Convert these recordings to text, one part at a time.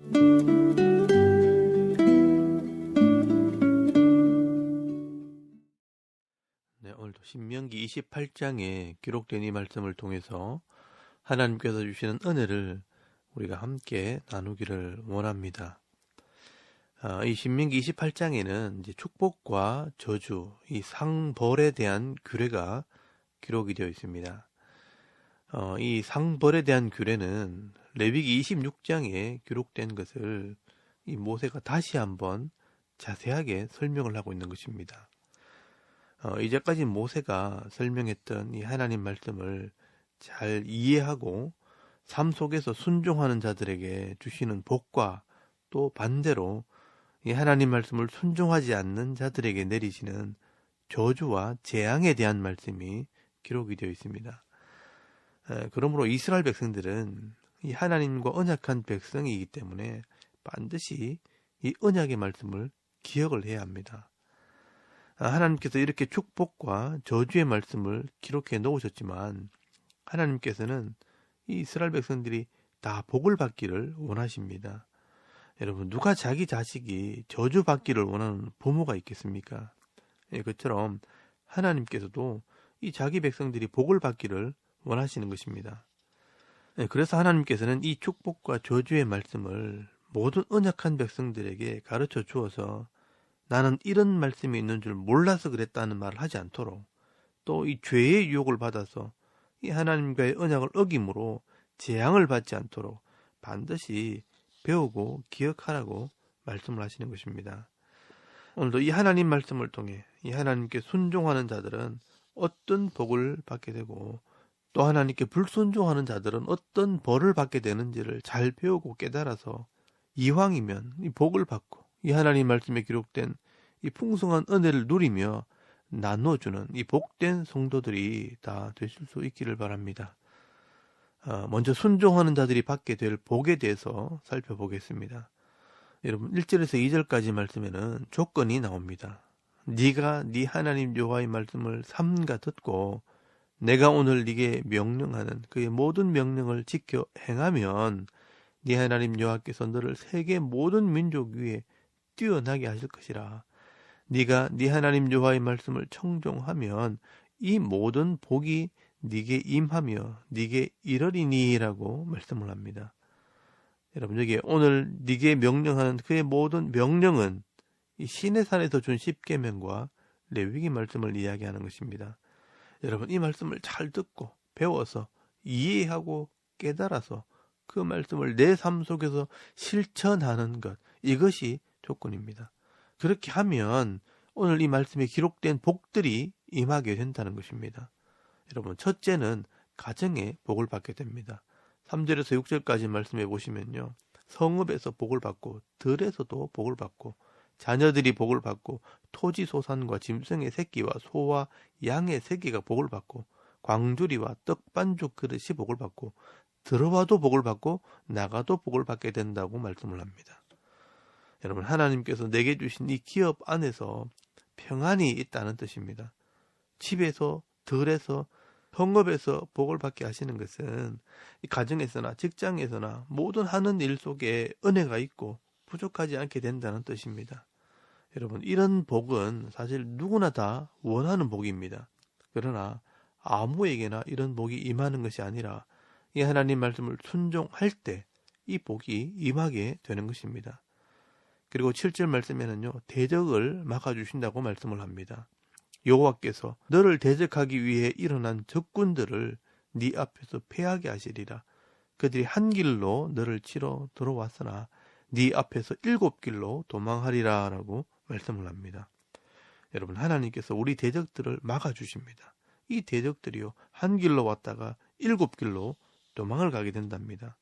네, 오늘도 신명기 28장에 기록된 이 말씀을 통해서 하나님께서 주시는 은혜를 우리가 함께 나누기를 원합니다. 이 신명기 28장에는 이제 축복과 저주, 이 상벌에 대한 규례가 기록이 되어 있습니다. 이 상벌에 대한 규례는 레위기 26장에 기록된 것을 이 모세가 다시 한번 자세하게 설명을 하고 있는 것입니다. 이제까지 모세가 설명했던 이 하나님 말씀을 잘 이해하고 삶 속에서 순종하는 자들에게 주시는 복과 또 반대로 이 하나님 말씀을 순종하지 않는 자들에게 내리시는 저주와 재앙에 대한 말씀이 기록이 되어 있습니다. 그러므로 이스라엘 백성들은 이 하나님과 언약한 백성이기 때문에 반드시 이 언약의 말씀을 기억을 해야 합니다. 하나님께서 이렇게 축복과 저주의 말씀을 기록해 놓으셨지만 하나님께서는 이 이스라엘 백성들이 다 복을 받기를 원하십니다. 여러분, 누가 자기 자식이 저주받기를 원하는 부모가 있겠습니까? 그처럼 하나님께서도 이 자기 백성들이 복을 받기를 원하시는 것입니다. 그래서 하나님께서는 이 축복과 저주의 말씀을 모든 언약한 백성들에게 가르쳐 주어서 나는 이런 말씀이 있는 줄 몰라서 그랬다는 말을 하지 않도록, 또 이 죄의 유혹을 받아서 이 하나님과의 언약을 어김으로 재앙을 받지 않도록 반드시 배우고 기억하라고 말씀을 하시는 것입니다. 오늘도 이 하나님 말씀을 통해 이 하나님께 순종하는 자들은 어떤 복을 받게 되고 또 하나님께 불순종하는 자들은 어떤 벌을 받게 되는지를 잘 배우고 깨달아서 이왕이면 이 복을 받고 이 하나님 말씀에 기록된 이 풍성한 은혜를 누리며 나눠주는 이 복된 성도들이 다 되실 수 있기를 바랍니다. 먼저 순종하는 자들이 받게 될 복에 대해서 살펴보겠습니다. 여러분, 1절에서 2절까지 말씀에는 조건이 나옵니다. 네가 네 하나님 여호와의 말씀을 삼가 듣고 내가 오늘 네게 명령하는 그의 모든 명령을 지켜 행하면 네 하나님 여호와께서 너를 세계 모든 민족 위에 뛰어나게 하실 것이라. 네가 네 하나님 여호와의 말씀을 청종하면 이 모든 복이 네게 임하며 네게 이르리니라고 말씀을 합니다. 여러분, 여기 오늘 네게 명령하는 그의 모든 명령은 이 시내산에서 준 십계명과 레위기 말씀을 이야기하는 것입니다. 여러분, 이 말씀을 잘 듣고 배워서 이해하고 깨달아서 그 말씀을 내 삶 속에서 실천하는 것, 이것이 조건입니다. 그렇게 하면 오늘 이 말씀에 기록된 복들이 임하게 된다는 것입니다. 여러분, 첫째는 가정에 복을 받게 됩니다. 3절에서 6절까지 말씀해 보시면요, 성읍에서 복을 받고 들에서도 복을 받고 자녀들이 복을 받고 토지 소산과 짐승의 새끼와 소와 양의 새끼가 복을 받고 광주리와 떡반죽 그릇이 복을 받고 들어와도 복을 받고 나가도 복을 받게 된다고 말씀을 합니다. 여러분, 하나님께서 내게 주신 이 기업 안에서 평안이 있다는 뜻입니다. 집에서, 들에서, 성읍에서 복을 받게 하시는 것은 이 가정에서나 직장에서나 모든 하는 일 속에 은혜가 있고 부족하지 않게 된다는 뜻입니다. 여러분, 이런 복은 사실 누구나 다 원하는 복입니다. 그러나 아무에게나 이런 복이 임하는 것이 아니라 이 하나님 말씀을 순종할 때 이 복이 임하게 되는 것입니다. 그리고 7절 말씀에는요, 대적을 막아주신다고 말씀을 합니다. 여호와께서 너를 대적하기 위해 일어난 적군들을 네 앞에서 패하게 하시리라. 그들이 한 길로 너를 치러 들어왔으나 네 앞에서 7길로 도망하리라 라고 말씀을 합니다. 여러분, 하나님께서 우리 대적들을 막아주십니다. 이 대적들이요, 한 길로 왔다가 7길로 도망을 가게 된답니다.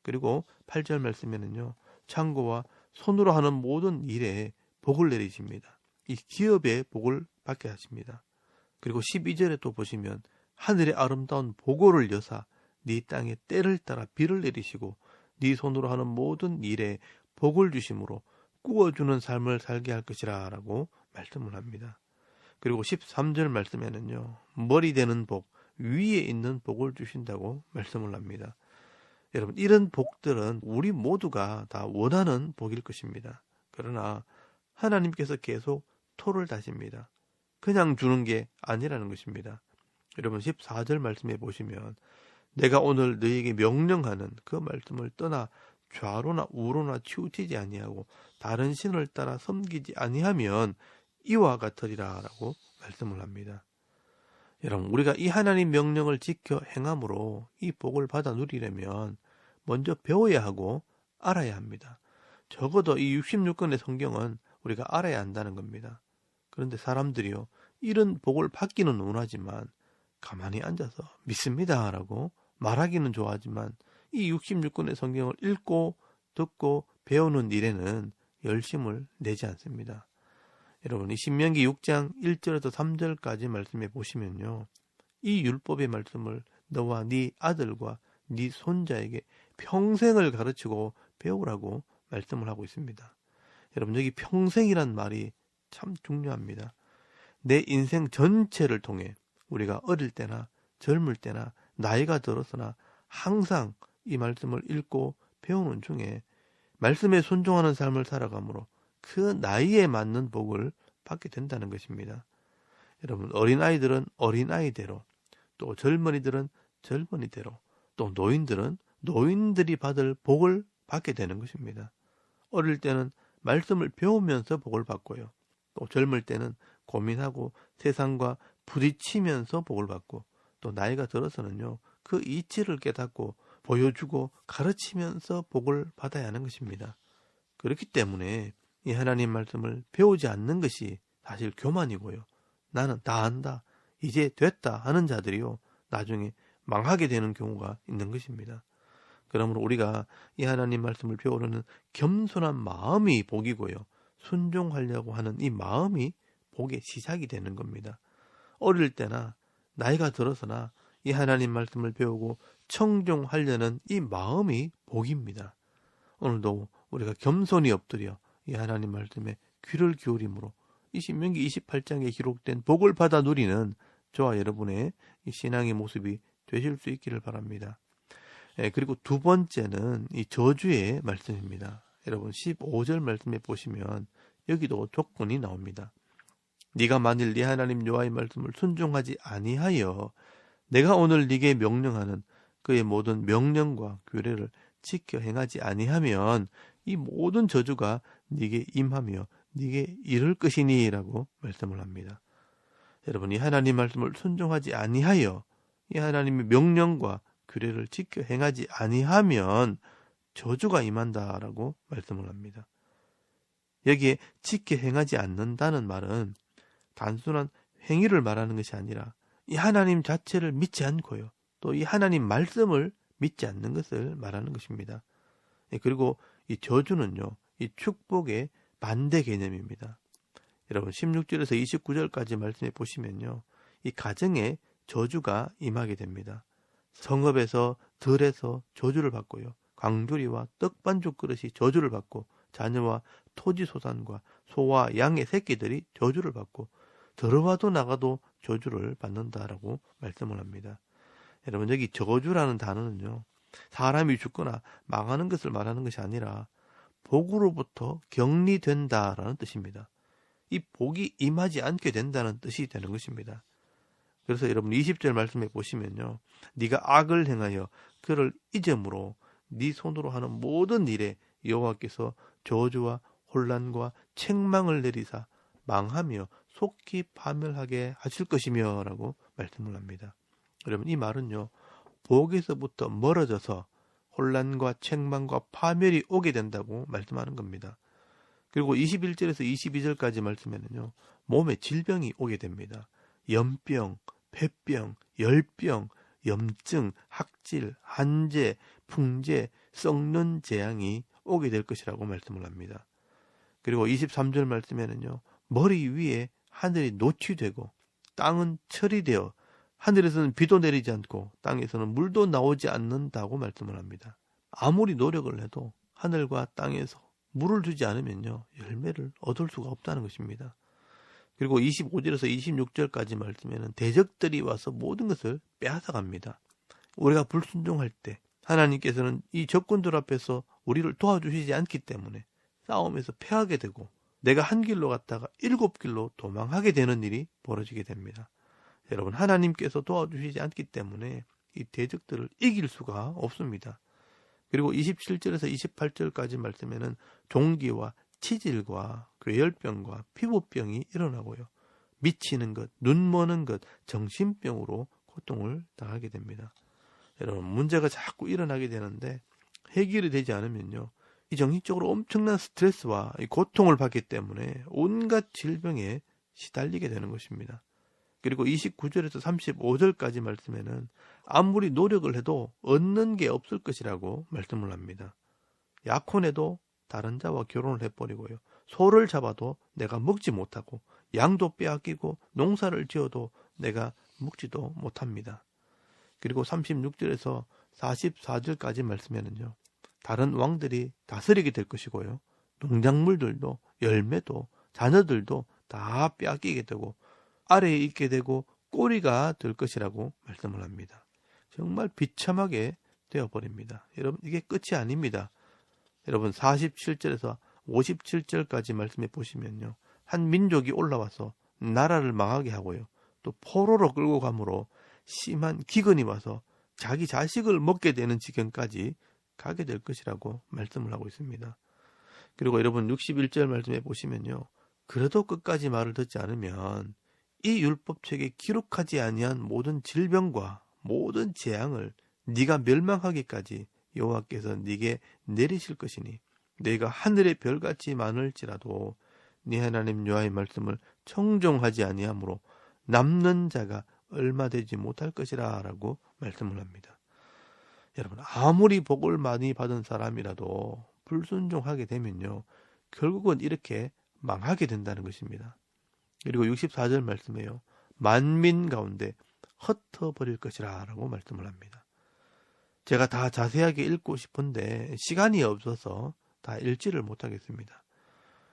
그리고 8절 말씀에는요, 창고와 손으로 하는 모든 일에 복을 내리십니다. 이 기업에 복을 받게 하십니다. 그리고 12절에 또 보시면 하늘의 아름다운 보고를 여사 네 땅에 때를 따라 비를 내리시고 네 손으로 하는 모든 일에 복을 주심으로 꾸어주는 삶을 살게 할 것이라 라고 말씀을 합니다. 그리고 13절 말씀에는요, 머리 되는 복, 위에 있는 복을 주신다고 말씀을 합니다. 여러분, 이런 복들은 우리 모두가 다 원하는 복일 것입니다. 그러나 하나님께서 계속 토를 다십니다. 그냥 주는 게 아니라는 것입니다. 여러분, 14절 말씀해 보시면 내가 오늘 너희에게 명령하는 그 말씀을 떠나 좌로나 우로나 치우치지 아니하고 다른 신을 따라 섬기지 아니하면 이와 같으리라 라고 말씀을 합니다. 여러분, 우리가 이 하나님 명령을 지켜 행함으로 이 복을 받아 누리려면 먼저 배워야 하고 알아야 합니다. 적어도 이 66권의 성경은 우리가 알아야 한다는 겁니다. 그런데 사람들이요, 이런 복을 받기는 원하지만 가만히 앉아서 믿습니다 라고 말하기는 좋아하지만 이 66권의 성경을 읽고 듣고 배우는 일에는 열심을 내지 않습니다. 여러분, 이 신명기 6장 1절에서 3절까지 말씀해 보시면요, 이 율법의 말씀을 너와 네 아들과 네 손자에게 평생을 가르치고 배우라고 말씀을 하고 있습니다. 여러분, 여기 평생이란 말이 참 중요합니다. 내 인생 전체를 통해 우리가 어릴 때나 젊을 때나 나이가 들어서나 항상 이 말씀을 읽고 배우는 중에 말씀에 순종하는 삶을 살아가므로 그 나이에 맞는 복을 받게 된다는 것입니다. 여러분, 어린아이들은 어린아이대로, 또 젊은이들은 젊은이대로, 또 노인들은 노인들이 받을 복을 받게 되는 것입니다. 어릴 때는 말씀을 배우면서 복을 받고요. 또 젊을 때는 고민하고 세상과 부딪히면서 복을 받고, 또 나이가 들어서는요, 그 이치를 깨닫고 보여주고 가르치면서 복을 받아야 하는 것입니다. 그렇기 때문에 이 하나님 말씀을 배우지 않는 것이 사실 교만이고요. 나는 다 안다, 이제 됐다 하는 자들이요, 나중에 망하게 되는 경우가 있는 것입니다. 그러므로 우리가 이 하나님 말씀을 배우려는 겸손한 마음이 복이고요, 순종하려고 하는 이 마음이 복의 시작이 되는 겁니다. 어릴 때나 나이가 들어서나 이 하나님 말씀을 배우고 청종하려는 이 마음이 복입니다. 오늘도 우리가 겸손히 엎드려 이 하나님 말씀에 귀를 기울임으로 이 신명기 28장에 기록된 복을 받아 누리는 저와 여러분의 이 신앙의 모습이 되실 수 있기를 바랍니다. 그리고 두 번째는 이 저주의 말씀입니다. 여러분, 15절 말씀에 보시면 여기도 조건이 나옵니다. 네가 만일 네 하나님 여호와의 말씀을 순종하지 아니하여 내가 오늘 네게 명령하는 그의 모든 명령과 규례를 지켜 행하지 아니하면 이 모든 저주가 네게 임하며 네게 이를 것이니 라고 말씀을 합니다. 여러분, 이 하나님 말씀을 순종하지 아니하여 이 하나님의 명령과 규례를 지켜 행하지 아니하면 저주가 임한다라고 말씀을 합니다. 여기에 지켜 행하지 않는다는 말은 단순한 행위를 말하는 것이 아니라 이 하나님 자체를 믿지 않고요, 또 이 하나님 말씀을 믿지 않는 것을 말하는 것입니다. 그리고 이 저주는요, 이 축복의 반대 개념입니다. 여러분, 16절에서 29절까지 말씀해 보시면요, 이 가정에 저주가 임하게 됩니다. 성읍에서 들에서 저주를 받고요, 광주리와 떡반죽 그릇이 저주를 받고, 자녀와 토지 소산과 소와 양의 새끼들이 저주를 받고, 들어와도 나가도 저주를 받는다라고 말씀을 합니다. 여러분, 여기 저주라는 단어는요, 사람이 죽거나 망하는 것을 말하는 것이 아니라 복으로부터 격리된다라는 뜻입니다. 이 복이 임하지 않게 된다는 뜻이 되는 것입니다. 그래서 여러분, 20절 말씀해 보시면요, 네가 악을 행하여 그를 잊음으로 네 손으로 하는 모든 일에 여호와께서 저주와 혼란과 책망을 내리사 망하며 속히 파멸하게 하실 것이며 라고 말씀을 합니다. 여러분, 이 말은요, 복에서부터 멀어져서 혼란과 책망과 파멸이 오게 된다고 말씀하는 겁니다. 그리고 21절에서 22절까지 말씀에는요, 몸에 질병이 오게 됩니다. 연병, 폐병, 열병, 염증, 학질, 한재, 풍재, 썩는 재앙이 오게 될 것이라고 말씀을 합니다. 그리고 23절 말씀에는요, 머리 위에 하늘이 노취되고 땅은 철이 되어 하늘에서는 비도 내리지 않고 땅에서는 물도 나오지 않는다고 말씀을 합니다. 아무리 노력을 해도 하늘과 땅에서 물을 주지 않으면요, 열매를 얻을 수가 없다는 것입니다. 그리고 25절에서 26절까지 말씀에는 대적들이 와서 모든 것을 빼앗아갑니다. 우리가 불순종할 때 하나님께서는 이 적군들 앞에서 우리를 도와주시지 않기 때문에 싸움에서 패하게 되고 내가 한 길로 갔다가 7길로 도망하게 되는 일이 벌어지게 됩니다. 여러분, 하나님께서 도와주시지 않기 때문에 이 대적들을 이길 수가 없습니다. 그리고 27절에서 28절까지 말씀에는 종기와 치질과 괴혈병과 피부병이 일어나고요. 미치는 것, 눈 머는 것, 정신병으로 고통을 당하게 됩니다. 여러분, 문제가 자꾸 일어나게 되는데 해결이 되지 않으면요, 이 정신적으로 엄청난 스트레스와 이 고통을 받기 때문에 온갖 질병에 시달리게 되는 것입니다. 그리고 29절에서 35절까지 말씀에는 아무리 노력을 해도 얻는 게 없을 것이라고 말씀을 합니다. 약혼해도 다른 자와 결혼을 해버리고요. 소를 잡아도 내가 먹지 못하고 양도 빼앗기고 농사를 지어도 내가 먹지도 못합니다. 그리고 36절에서 44절까지 말씀에는요, 다른 왕들이 다스리게 될 것이고요. 농작물들도 열매도 자녀들도 다 빼앗기게 되고 아래에 있게 되고 꼬리가 될 것이라고 말씀을 합니다. 정말 비참하게 되어버립니다. 여러분, 이게 끝이 아닙니다. 여러분, 47절에서 57절까지 말씀해 보시면요, 한 민족이 올라와서 나라를 망하게 하고요, 또 포로로 끌고 가므로 심한 기근이 와서 자기 자식을 먹게 되는 지경까지 가게 될 것이라고 말씀을 하고 있습니다. 그리고 여러분, 61절 말씀해 보시면요, 그래도 끝까지 말을 듣지 않으면 이 율법책에 기록하지 아니한 모든 질병과 모든 재앙을 네가 멸망하기까지 여호와께서 네게 내리실 것이니 네가 하늘의 별같이 많을지라도 네 하나님 여호와의 말씀을 청종하지 아니하므로 남는 자가 얼마 되지 못할 것이라 라고 말씀을 합니다. 여러분, 아무리 복을 많이 받은 사람이라도 불순종하게 되면요, 결국은 이렇게 망하게 된다는 것입니다. 그리고 64절 말씀에요, 만민 가운데 흩어버릴 것이라 라고 말씀을 합니다. 제가 다 자세하게 읽고 싶은데 시간이 없어서 다 읽지를 못하겠습니다.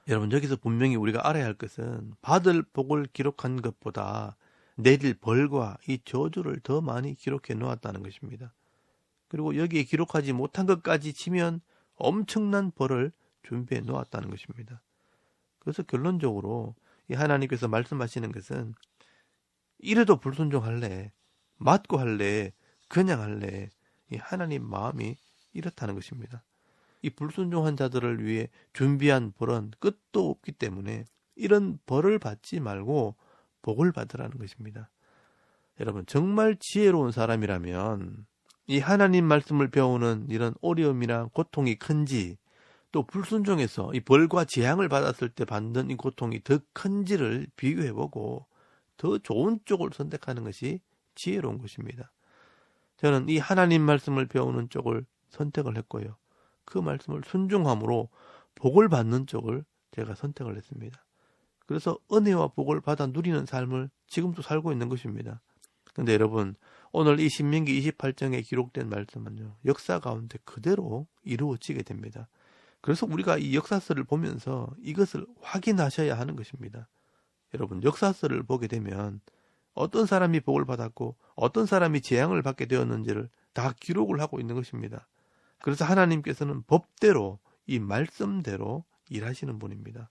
여러분, 여기서 분명히 우리가 알아야 할 것은 받을 복을 기록한 것보다 내릴 벌과 이 저주를 더 많이 기록해 놓았다는 것입니다. 그리고 여기에 기록하지 못한 것까지 치면 엄청난 벌을 준비해 놓았다는 것입니다. 그래서 결론적으로 이 하나님께서 말씀하시는 것은 이래도 불순종할래, 맞고 할래, 그냥 할래, 이 하나님 마음이 이렇다는 것입니다. 이 불순종한 자들을 위해 준비한 벌은 끝도 없기 때문에 이런 벌을 받지 말고 복을 받으라는 것입니다. 여러분, 정말 지혜로운 사람이라면 이 하나님 말씀을 배우는 이런 어려움이나 고통이 큰지, 또 불순종해서 이 벌과 재앙을 받았을 때 받는 이 고통이 더 큰지를 비교해보고 더 좋은 쪽을 선택하는 것이 지혜로운 것입니다. 저는 이 하나님 말씀을 배우는 쪽을 선택을 했고요, 그 말씀을 순종함으로 복을 받는 쪽을 제가 선택을 했습니다. 그래서 은혜와 복을 받아 누리는 삶을 지금도 살고 있는 것입니다. 근데 여러분, 오늘 이 신명기 28장에 기록된 말씀은요, 역사 가운데 그대로 이루어지게 됩니다. 그래서 우리가 이 역사서를 보면서 이것을 확인하셔야 하는 것입니다. 여러분, 역사서를 보게 되면 어떤 사람이 복을 받았고 어떤 사람이 재앙을 받게 되었는지를 다 기록을 하고 있는 것입니다. 그래서 하나님께서는 법대로, 이 말씀대로 일하시는 분입니다.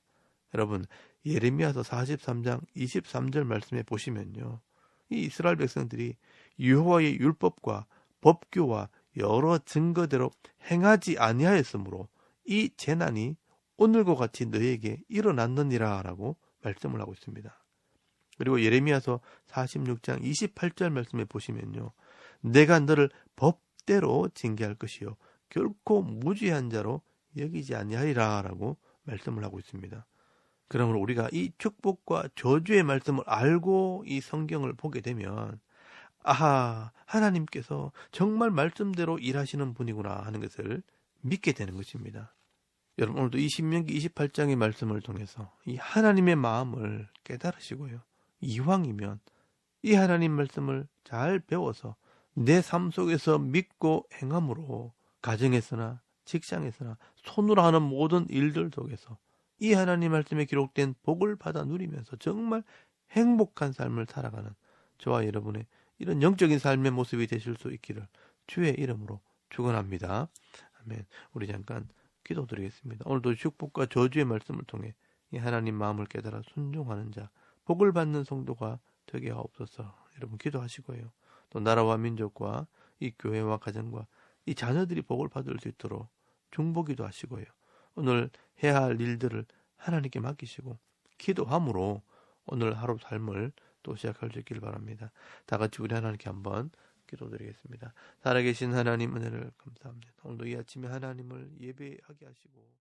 여러분, 예레미야서 43장 23절 말씀에 보시면요, 이 이스라엘 백성들이 여호와의 율법과 법규와 여러 증거대로 행하지 아니하였으므로 이 재난이 오늘과 같이 너에게 일어났느니라 라고 말씀을 하고 있습니다. 그리고 예레미야서 46장 28절 말씀에 보시면요, 내가 너를 법대로 징계할 것이요 결코 무죄한 자로 여기지 아니하리라 라고 말씀을 하고 있습니다. 그러므로 우리가 이 축복과 저주의 말씀을 알고 이 성경을 보게 되면, 아하, 하나님께서 정말 말씀대로 일하시는 분이구나 하는 것을 믿게 되는 것입니다. 여러분, 오늘도 이 신명기 28장의 말씀을 통해서 이 하나님의 마음을 깨달으시고요, 이왕이면 이 하나님 말씀을 잘 배워서 내 삶 속에서 믿고 행함으로 가정에서나 직장에서나 손으로 하는 모든 일들 속에서 이 하나님 말씀에 기록된 복을 받아 누리면서 정말 행복한 삶을 살아가는 저와 여러분의 이런 영적인 삶의 모습이 되실 수 있기를 주의 이름으로 축원합니다. 아멘. 우리 잠깐 기도드리겠습니다. 오늘도 축복과 저주의 말씀을 통해 이 하나님 마음을 깨달아 순종하는 자, 복을 받는 성도가 되게 하옵소서. 여러분 기도하시고요. 또 나라와 민족과 이 교회와 가정과 이 자녀들이 복을 받을 수 있도록 중보기도 하시고요. 오늘 해야 할 일들을 하나님께 맡기시고 기도함으로 오늘 하루 삶을 또 시작할 수 있길 바랍니다. 다 같이 우리 하나님께 한번 기도드리겠습니다. 살아계신 하나님 은혜를 감사합니다. 오늘도 이 아침에 하나님을 예배하게 하시고